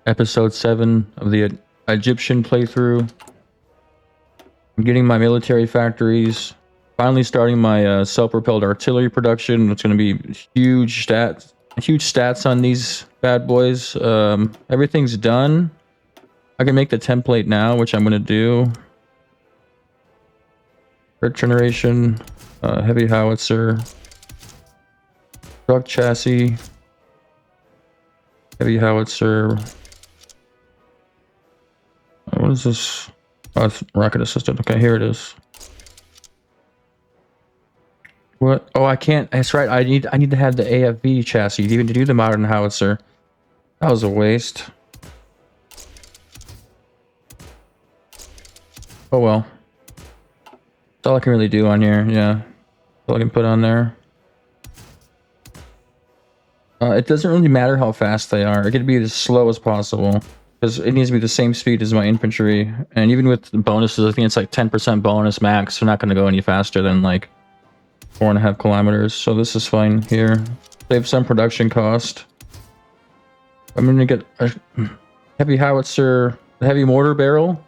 Episode 7 of the Egyptian playthrough. I'm getting my military factories. Finally starting my self-propelled artillery production. It's going to be huge stats on these bad boys. Everything's done. I can make the template now, which I'm going to do. Third generation, heavy howitzer, truck chassis, heavy howitzer. What is this? Oh, it's rocket assisted. Okay, here it is. What? Oh, I can't. That's right. I need to have the AFV chassis even to do the modern howitzer. That was a waste. Oh well. That's all I can really do on here. Yeah, that's all I can put on there. It doesn't really matter how fast they are. It could be as slow as possible because it needs to be the same speed as my infantry. And even with the bonuses, I think it's like 10% bonus max. They're not going to go any faster than like 4.5 kilometers. So this is fine here. Save some production cost. I'm going to get a heavy howitzer, a heavy mortar barrel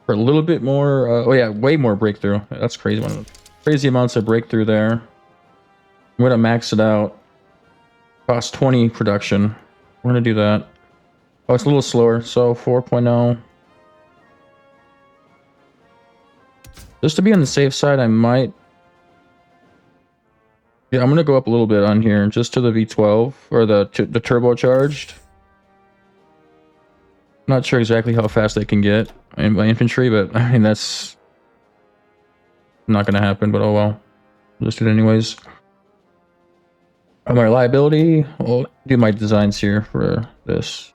for a little bit more. Oh yeah, way more breakthrough. That's crazy. Crazy amounts of breakthrough there. I'm going to max it out. Cost 20 production. We're going to do that. Oh, it's a little slower. So 4.0. Just to be on the safe side, I might... Yeah, I'm going to go up a little bit on here, just to the V12, or the turbocharged. Not sure exactly how fast they can get in my infantry, but I mean, that's not going to happen, but oh well. I'll just do it anyways. My reliability, I'll do my designs here for this.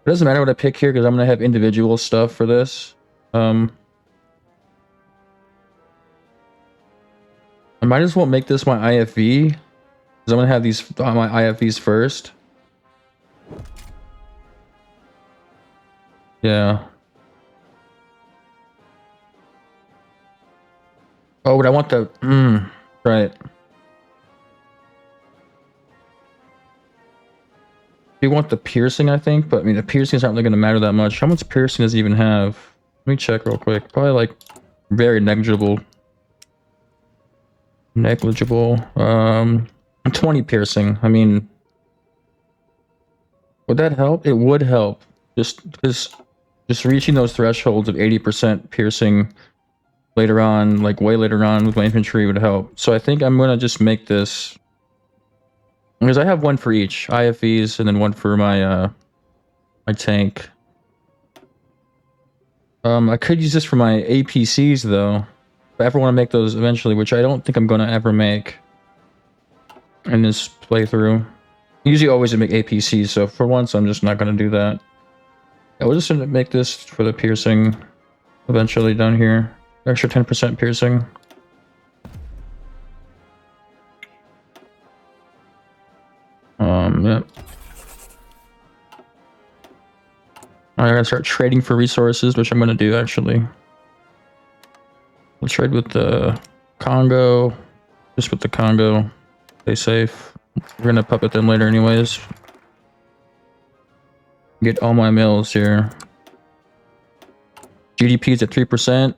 It doesn't matter what I pick here, because I'm going to have individual stuff for this. I might as well make this my IFV, because I'm going to have these my IFVs first. Yeah. Oh, but I want the... right. You want the piercing, I think, but I mean, the piercing is not really going to matter that much. How much piercing does it even have? Let me check real quick. Probably like very negligible. 20 piercing. I mean, would that help? It would help. Just reaching those thresholds of 80% piercing later on, like way later on with my infantry would help. So I think I'm going to just make this, because I have one for each IFVs and then one for my my tank. I could use this for my APCs though, if I ever want to make those eventually, which I don't think I'm going to ever make in this playthrough. Usually always make APCs, so for once I'm just not going to do that. I was just going to make this for the piercing eventually down here. Extra 10% piercing. Yep. I gotta start trading for resources, which I'm gonna do actually. We'll trade with the Congo. Just with the Congo. Stay safe. We're gonna puppet them later anyways. Get all my mills here. GDP's at 3%.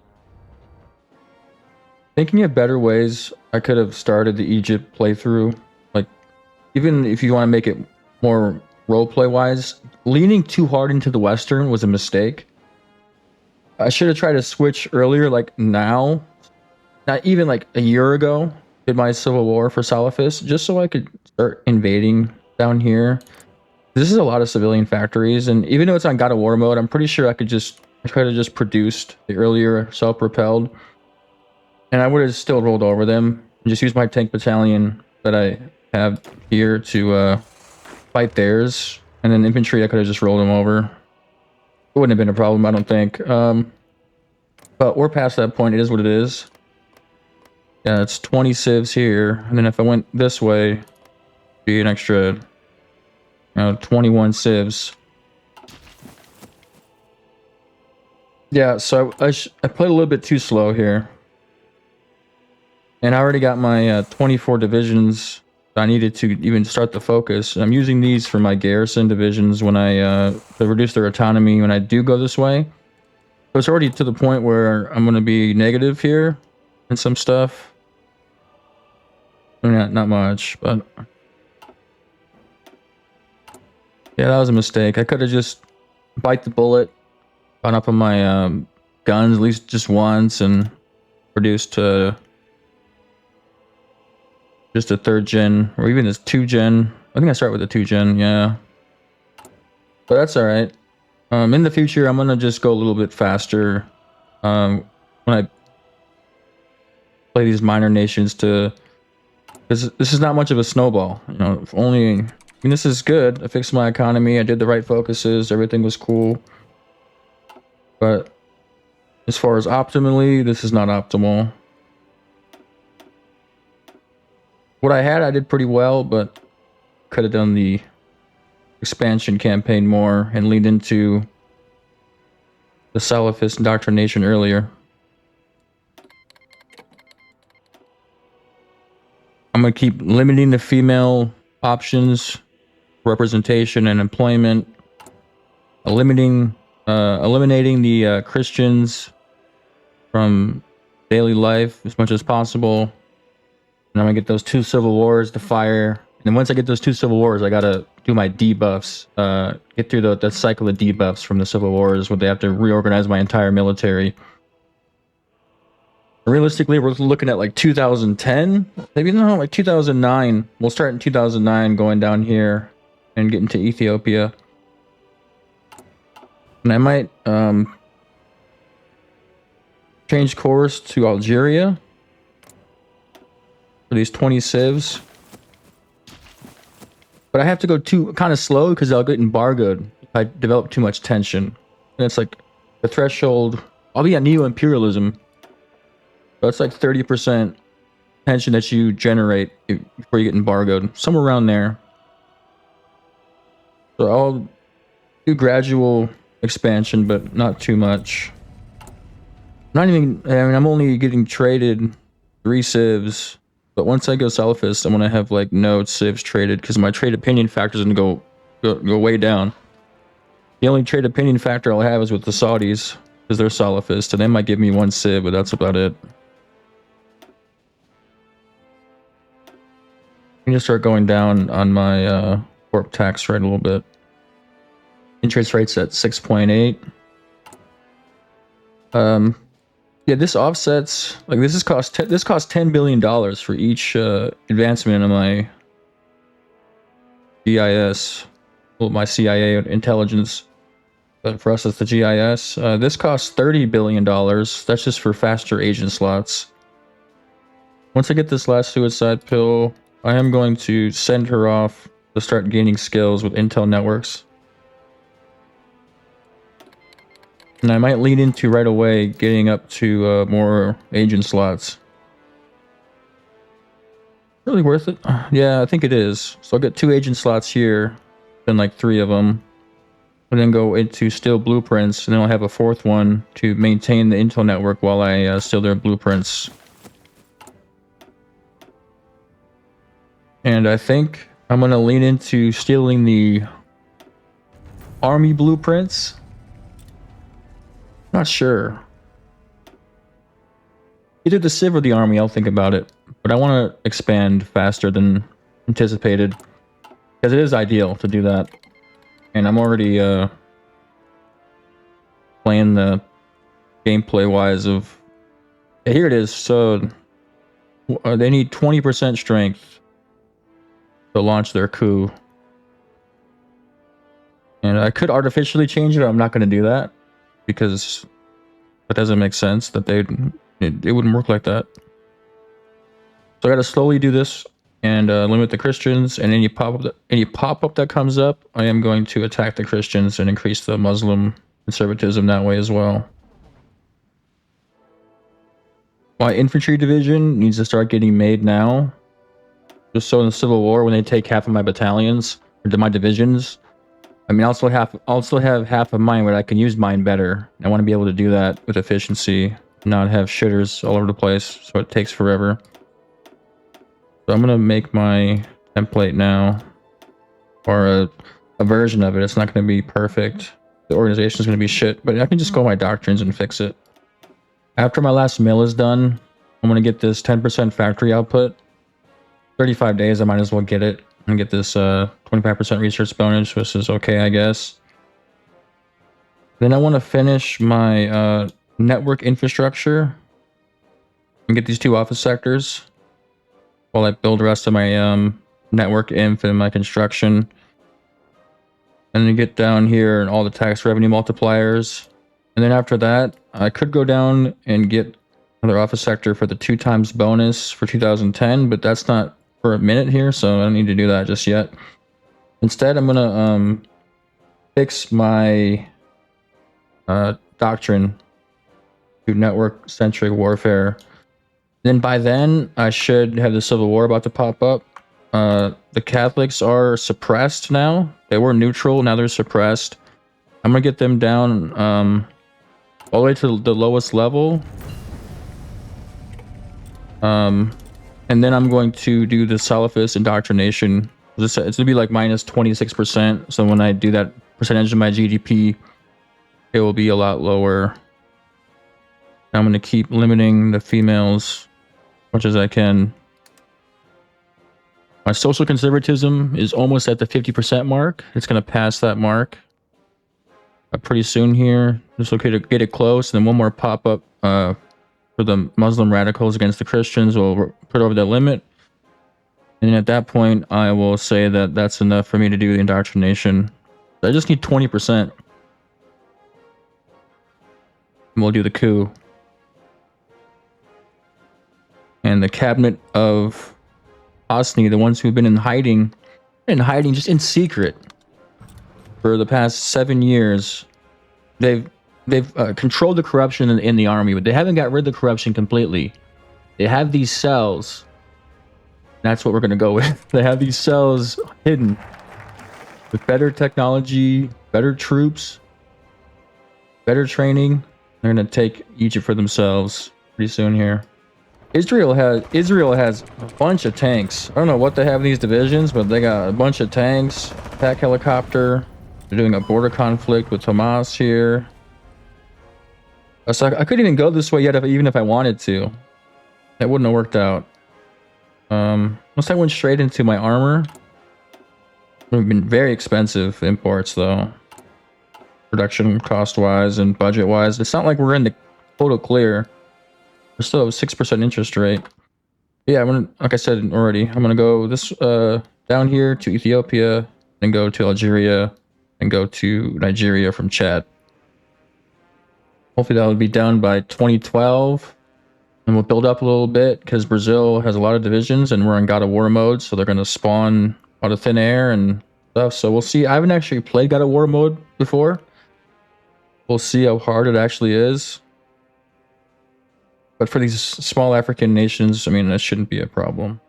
Thinking of better ways, I could have started the Egypt playthrough. Like, even if you want to make it more roleplay wise, leaning too hard into the Western was a mistake. I should have tried to switch earlier, like now, not even like a year ago, did my civil war for Salafist, just so I could start invading down here. This is a lot of civilian factories, and even though it's on God of War mode, I'm pretty sure I could just try to just produced the earlier self-propelled, and I would have still rolled over them and just used my tank battalion that I have here to fight theirs, and then infantry I could have just rolled them over. It wouldn't have been a problem, I don't think. But we're past that point. It is what it is. Yeah, it's 20 civs here, and then if I went this way, it'd be an extra, 21 civs. Yeah, so I played a little bit too slow here. And I already got my 24 divisions I needed to even start the focus. I'm using these for my garrison divisions when I to reduce their autonomy when I do go this way. So it's already to the point where I'm going to be negative here and some stuff. Not much, but yeah, that was a mistake. I could have just bite the bullet, gone up on my guns at least just once, and reduced to just a 3rd gen, or even this 2 gen. I think I start with a 2 gen, yeah. But that's all right. In the future, I'm gonna just go a little bit faster. When I play these minor nations because this is not much of a snowball. You know, if only. I mean, this is good. I fixed my economy. I did the right focuses. Everything was cool. But as far as optimally, this is not optimal. What I had, I did pretty well, but could have done the expansion campaign more and leaned into the Salafist indoctrination earlier. I'm going to keep limiting the female options, representation, and employment. Eliminating the Christians from daily life as much as possible. And I'm going to get those 2 civil wars to fire. And then once I get those 2 civil wars, I got to do my debuffs. Get through the cycle of debuffs from the civil wars where they have to reorganize my entire military. Realistically, we're looking at like 2010, maybe no, like 2009. We'll start in 2009, going down here and get into Ethiopia. And I might change course to Algeria for these 20 civs. But I have to go kind of slow because I'll get embargoed if I develop too much tension. And it's like the threshold. I'll be at neo-imperialism. So it's like 30% tension that you generate before you get embargoed. Somewhere around there. So I'll do gradual expansion, but not too much. I'm only getting traded 3 civs. But once I go Salafist, I'm going to have like no civs traded because my trade opinion factor is going to go way down. The only trade opinion factor I'll have is with the Saudis because they're Salafist, and they might give me 1 civ, but that's about it. I'm going to start going down on my corp tax rate a little bit. Interest rate's at 6.8. Yeah, this offsets like this cost $10 billion for each advancement of my GIS, well, my CIA intelligence. But for us, it's the GIS. This costs $30 billion. That's just for faster agent slots. Once I get this last suicide pill, I am going to send her off to start gaining skills with Intel networks. And I might lean into right away getting up to more agent slots. Really worth it? Yeah, I think it is. So I'll get 2 agent slots here, then like 3 of them. And then go into steal blueprints, and then I'll have a 4th one to maintain the Intel network while I steal their blueprints. And I think I'm going to lean into stealing the army blueprints. Not sure. Either the Civ or the army, I'll think about it. But I want to expand faster than anticipated. Because it is ideal to do that. And I'm already playing the gameplay-wise of... Yeah, here it is. So they need 20% strength to launch their coup. And I could artificially change it. I'm not going to do that. Because that doesn't make sense that it wouldn't work like that. So I gotta slowly do this and limit the Christians, and any pop-up that comes up, I am going to attack the Christians and increase the Muslim conservatism that way as well. My infantry division needs to start getting made now. Just so in the Civil War, when they take half of my battalions, or my divisions, I mean, I also have half of mine where I can use mine better. I want to be able to do that with efficiency, not have shitters all over the place, so it takes forever. So I'm going to make my template now, or a version of it. It's not going to be perfect. The organization is going to be shit, but I can just go my doctrines and fix it. After my last mill is done, I'm going to get this 10% factory output. 35 days, I might as well get it and get this 25% research bonus, which is okay, I guess. Then I want to finish my network infrastructure and get these 2 office sectors while I build the rest of my network inf and my construction. And then get down here and all the tax revenue multipliers. And then after that, I could go down and get another office sector for the 2 times bonus for 2010, but that's not for a minute here, so I don't need to do that just yet. Instead, I'm gonna fix my doctrine to network-centric warfare. Then by then, I should have the Civil War about to pop up. The Catholics are suppressed now. They were neutral, now they're suppressed. I'm gonna get them down all the way to the lowest level. And then I'm going to do the Salafist indoctrination. It's gonna be like minus 26%. So when I do that percentage of my GDP, it will be a lot lower. I'm gonna keep limiting the females as much as I can. My social conservatism is almost at the 50% mark. It's gonna pass that mark pretty soon here. Just okay to get it close, and then one more pop up for the Muslim radicals against the Christians will put over that limit. And at that point, I will say that that's enough for me to do the indoctrination. I just need 20%. And we'll do the coup. And the cabinet of Hosni, the ones who've been in hiding just in secret for the past 7 years, they've controlled the corruption in the army, but they haven't got rid of the corruption completely. They have these cells. That's what we're going to go with. They have these cells hidden with better technology, better troops, better training. They're going to take Egypt for themselves pretty soon here. Israel has a bunch of tanks. I don't know what they have in these divisions, but they got a bunch of tanks, attack helicopter. They're doing a border conflict with Hamas here. So I couldn't even go this way yet, even if I wanted to. That wouldn't have worked out. Unless I went straight into my armor. It would have been very expensive imports, though. Production cost-wise and budget-wise. It's not like we're in the total clear. We're still at a 6% interest rate. Yeah, I'm gonna, like I said already, I'm gonna go this down here to Ethiopia, then go to Algeria, and go to Nigeria from Chad. Hopefully that will be done by 2012. And we'll build up a little bit because Brazil has a lot of divisions and we're in God of War mode, so they're gonna spawn out of thin air and stuff. So we'll see. I haven't actually played God of War mode before. We'll see how hard it actually is. But for these small African nations, I mean, that shouldn't be a problem.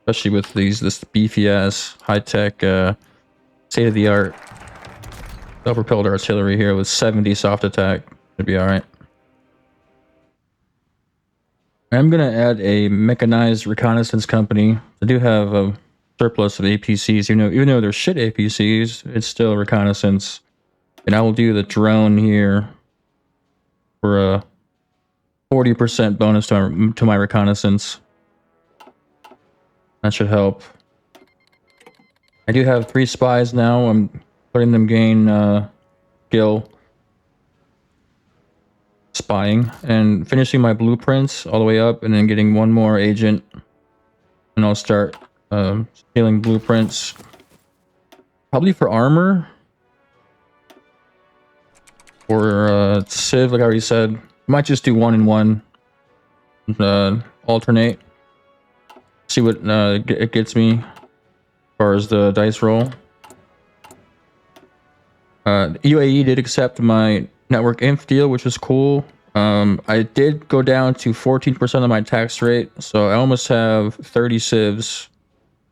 Especially with this beefy-ass, high-tech, state-of-the-art self-propelled artillery here with 70 soft attack. Should be alright. I'm going to add a mechanized reconnaissance company. I do have a surplus of APCs. Even though they're shit APCs, it's still reconnaissance. And I will do the drone here for a 40% bonus to my reconnaissance. That should help. I do have 3 spies now. I'm letting them gain skill spying and finishing my blueprints all the way up, and then getting one more agent, and I'll start stealing blueprints. Probably for armor or civ, like I already said. Might just do 1 and 1. Alternate. See what it gets me as far as the dice roll. UAE did accept my network inf deal, which was cool. I did go down to 14% of my tax rate, so I almost have 30 civs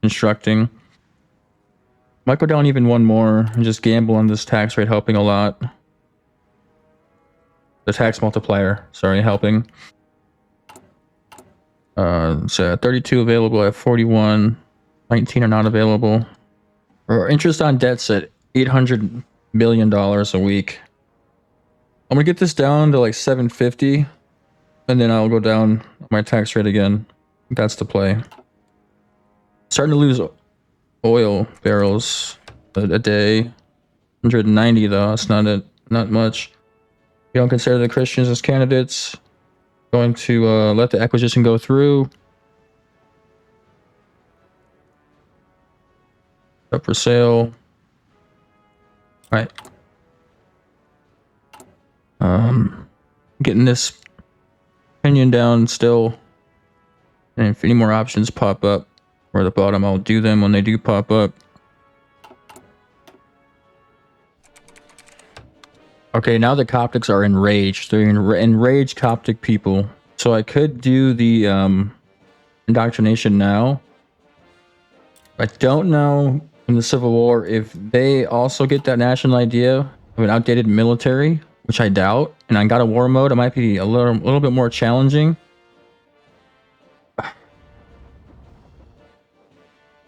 instructing. Might go down even 1 more and just gamble on this tax rate helping a lot. The tax multiplier, sorry, helping. So 32 available at 41. 19 are not available. Or interest on debts at $800 billion a week. I'm gonna get this down to like 750, and then I'll go down my tax rate again. That's the play. Starting to lose oil barrels a day. 190 though. That's not much. You don't consider the Christians as candidates. Going to let the acquisition go through. Up for sale. All right. Getting this opinion down still. And if any more options pop up or the bottom, I'll do them when they do pop up. Okay, now the Coptics are enraged. They're enraged Coptic people. So I could do the indoctrination now. I don't know in the Civil War if they also get that national idea of an outdated military, which I doubt. And I got a war mode. It might be a little bit more challenging.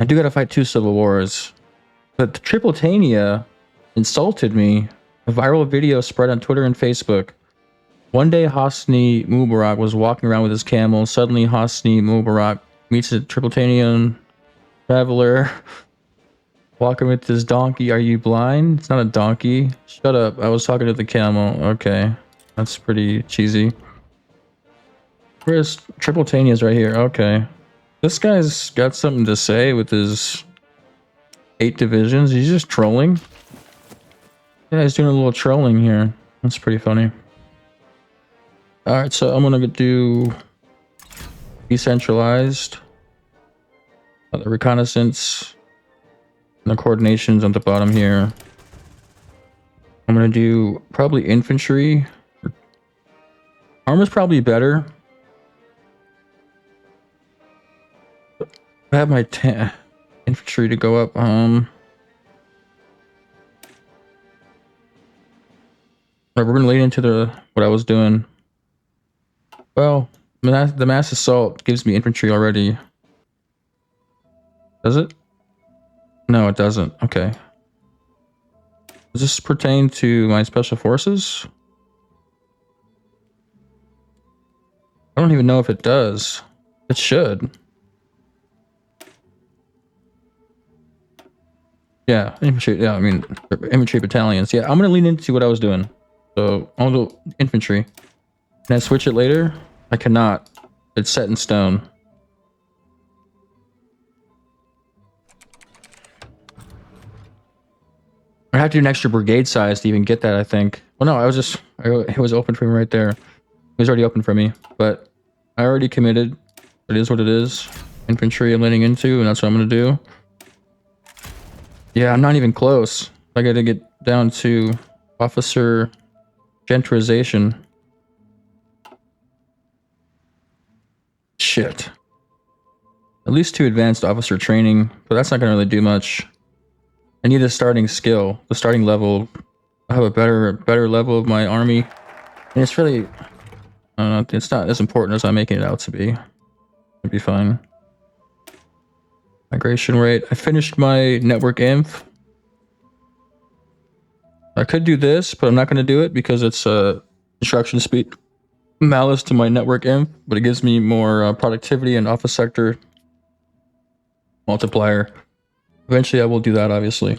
I do gotta fight 2 civil wars. But the Tripolitania insulted me. A viral video spread on Twitter and Facebook. One day Hosni Mubarak was walking around with his camel. Suddenly Hosni Mubarak meets a Tripolitanian traveler walking with his donkey. Are you blind? It's not a donkey. Shut up. I was talking to the camel. Okay. That's pretty cheesy. Where's Tripolitania's right here? Okay. This guy's got something to say with his 8 divisions. He's just trolling. Yeah, he's doing a little trolling here. That's pretty funny. Alright, so I'm gonna do decentralized. The reconnaissance and the coordinations on the bottom here. I'm gonna do probably infantry. Armor's probably better. I have my infantry to go up. We're gonna lead into what I was doing. Well, the mass assault gives me infantry already. Does it? No, it doesn't. Okay. Does this pertain to my special forces? I don't even know if it does. It should. Yeah, infantry. Yeah, I mean, infantry battalions. Yeah, I'm gonna lean into what I was doing. So I'll do infantry. Can I switch it later? I cannot. It's set in stone. I have to do an extra brigade size to even get that, I think. Well, no, it was open for me right there. It was already open for me, but I already committed. It is what it is. Infantry I'm leaning into, and that's what I'm gonna do. Yeah, I'm not even close. I gotta get down to officer gentrification. Shit. At least 2 advanced officer training, but that's not gonna really do much. I need a starting skill, the starting level. I have a better level of my army, and it's really, I don't know, it's not as important as I'm making it out to be. It'd be fine. Migration rate. I finished my network inf. I could do this, but I'm not going to do it because it's instruction speed malice to my network inf, but it gives me more productivity and office sector multiplier. Eventually I will do that, obviously.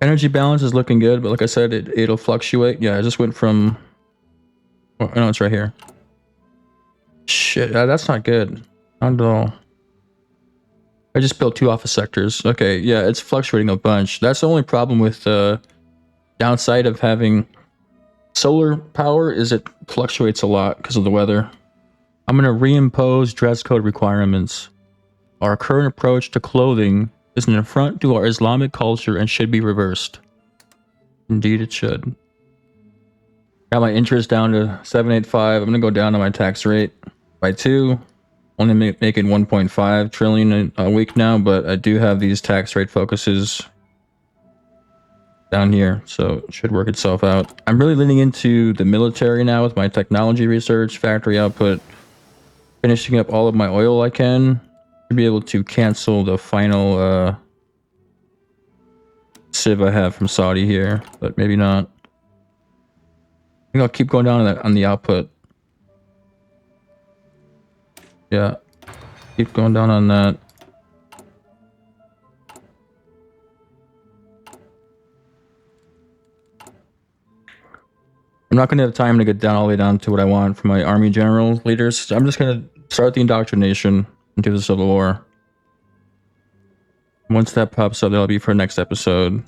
Energy balance is looking good, but like I said, it'll fluctuate. Yeah, I just went from... Oh, no, it's right here. Shit, that's not good. Not at all. I just built 2 office sectors. Okay, yeah, it's fluctuating a bunch. That's the only problem with downside of having solar power is it fluctuates a lot because of the weather. I'm going to reimpose dress code requirements. Our current approach to clothing is an affront to our Islamic culture and should be reversed. Indeed it should. Got my interest down to 785. I'm going to go down on my tax rate by 2. Only making 1.5 trillion a week now, but I do have these tax rate focuses down here, so it should work itself out. I'm really leaning into the military now with my technology research, factory output, finishing up all of my oil I can, Should be able to cancel the final civ I have from Saudi here, but maybe not. I think I'll keep going down on the output. Yeah, keep going down on that. I'm not going to have time to get down all the way down to what I want from my army general leaders. So I'm just going to start the indoctrination into the Civil War. Once that pops up, that'll be for next episode,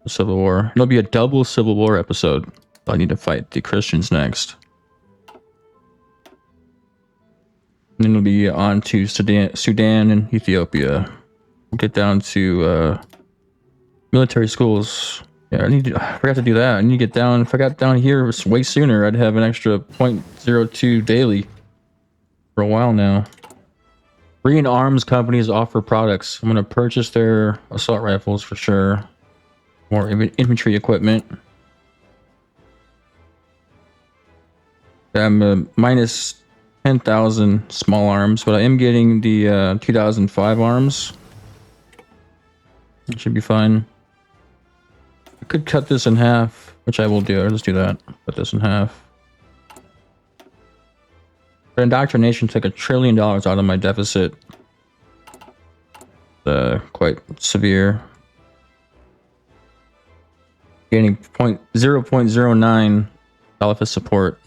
the Civil War. It'll be a double Civil War episode. I need to fight the Christians next. And then it'll be on to Sudan and Ethiopia. We'll get down to military schools. Yeah, I forgot to do that. I need to get down. If I got down here way sooner, I'd have an extra 0.02 daily for a while now. Korean arms companies offer products. I'm going to purchase their assault rifles for sure. More infantry equipment. I'm minus 10,000 small arms, but I am getting the 2005 arms. It should be fine. I could cut this in half, which I will do. I'll just do that. Cut this in half. But indoctrination took $1 trillion out of my deficit. Quite severe. Gaining 0.09 Caliphate support.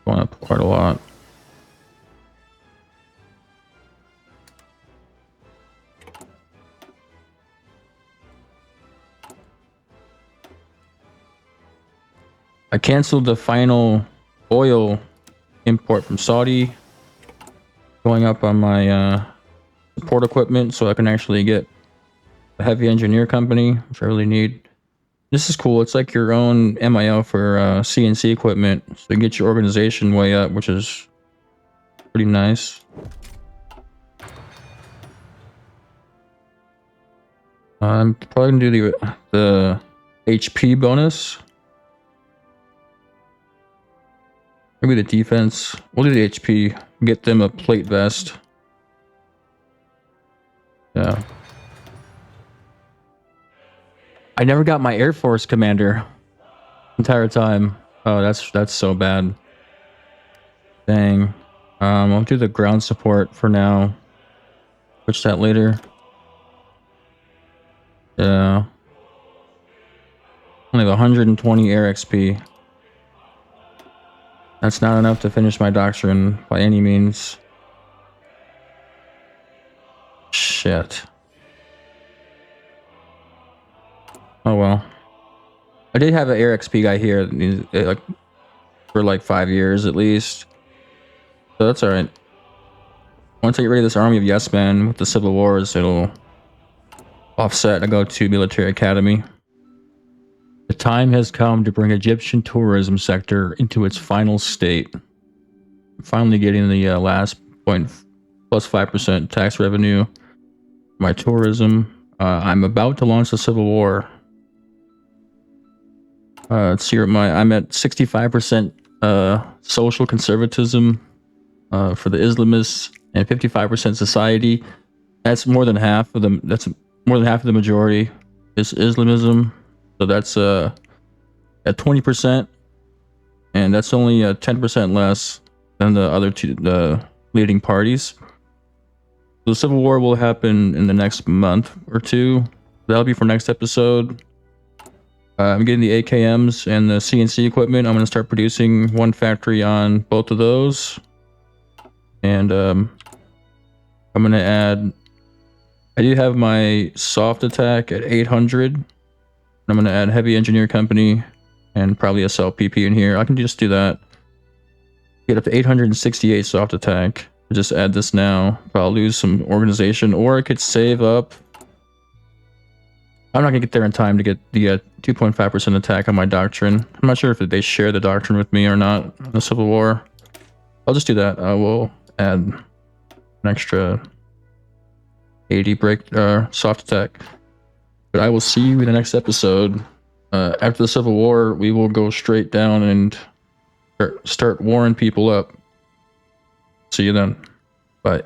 Going up quite a lot. I canceled the final oil import from Saudi, going up on my support equipment so I can actually get a heavy engineer company, which I really need. This is cool. It's like your own MIO for CNC equipment, so you get your organization way up, which is pretty nice. I'm probably gonna do the HP bonus. Maybe the defense. We'll do the HP. Get them a plate vest. Yeah. I never got my Air Force commander entire time. Oh, that's so bad. Dang. I'll do the ground support for now. Switch that later. Yeah. Only have 120 air XP. That's not enough to finish my doctrine by any means. Shit. Oh well. I did have an air XP guy here like for like 5 years at least. So that's alright. Once I get rid of this army of yes men with the civil wars, it'll offset. I go to military academy. The time has come to bring Egyptian tourism sector into its final state. I'm finally getting the last point plus 5% tax revenue. My tourism. I'm about to launch the civil war. Let's see, I'm at 65% social conservatism for the Islamists and 55% society. That's more than half of them. That's more than half of the majority is Islamism. So that's at 20%, and that's only 10% less than the other two leading parties. So the civil war will happen in the next month or two. That'll be for next episode. I'm getting the AKMs and the CNC equipment. I'm going to start producing one factory on both of those. And I'm going to add... I do have my soft attack at 800. I'm going to add heavy engineer company and probably a SLPP in here. I can just do that. Get up to 868 soft attack. Just add this now. Probably lose some organization, or I could save up. I'm not going to get there in time to get the 2.5% attack on my doctrine. I'm not sure if they share the doctrine with me or not in the Civil War. I'll just do that. I will add an extra 80 soft attack. But I will see you in the next episode. After the Civil War, we will go straight down and start warring people up. See you then. Bye.